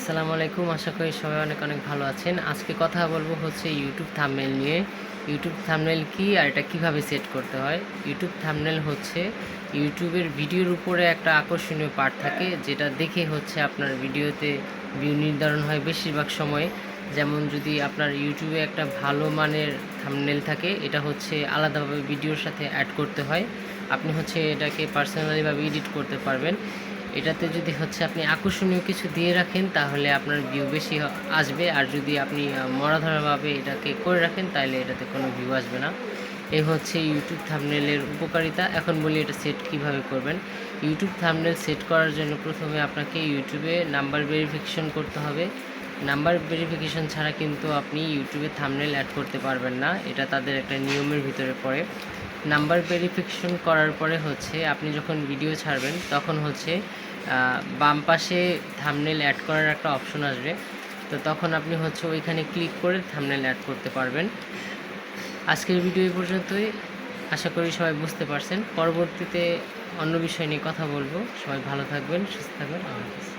আসসালামু আলাইকুম। আশা করি সবাই অনেক অনেক ভালো আছেন। আজকে কথা বলবো হচ্ছে ইউটিউব থাম্বনেল নিয়ে। ইউটিউব থাম্বনেল কি আর এটা কিভাবে সেট করতে হয়। ইউটিউব থাম্বনেল হচ্ছে ইউটিউবের ভিডিওর উপরে একটা আকর্ষণীয় পার্ট থাকে, যেটা দেখে হচ্ছে আপনার ভিডিওতে ভিউ নির্ধারণ হয় বেশিরভাগ সময়। যেমন যদি আপনার ইউটিউবে একটা ভালো মানের থাম্বনেল থাকে, এটা হচ্ছে আলাদাভাবে ভিডিওর সাথে অ্যাড করতে হয়। আপনি হচ্ছে এটাকে পার্সোনালিভাবে এডিট করতে পারবেন। এটাতে যদি হচ্ছে আপনি আকর্ষণীয় কিছু দিয়ে রাখেন, তাহলে আপনার ভিউ বেশি আসবে। আর যদি আপনি মরাধরাভাবে এটাকে করে রাখেন, তাহলে এটাতে কোনো ভিউ আসবে না। এই হচ্ছে ইউটিউব থাম্বনেলের উপকারিতা। এখন বলি এটা সেট কিভাবে করবেন। ইউটিউব থাম্বনেল সেট করার জন্য প্রথমে আপনাকে ইউটিউবে নাম্বার ভেরিফিকেশন করতে হবে। নাম্বার ভেরিফিকেশন ছাড়া কিন্তু আপনি ইউটিউবে থাম্বনেল অ্যাড করতে পারবেন না, এটা তাদের একটা নিয়মের ভিতরে পড়ে। নাম্বার ভেরিফিকেশন করার পরে হচ্ছে আপনি যখন ভিডিও ছাড়বেন, তখন হচ্ছে বাম পাশে থাম্বনেল অ্যাড করার একটা অপশন আসবে। তো তখন আপনি হচ্ছে ওইখানে ক্লিক করে থাম্বনেল অ্যাড করতে পারবেন। আজকের ভিডিও এই পর্যন্তই। আশা করি সবাই বুঝতে পারছেন। পরবর্তীতে অন্য বিষয় নিয়ে কথা বলবো। সবাই ভালো থাকবেন, সুস্থ থাকবেন। আল্লাহ হাফেজ।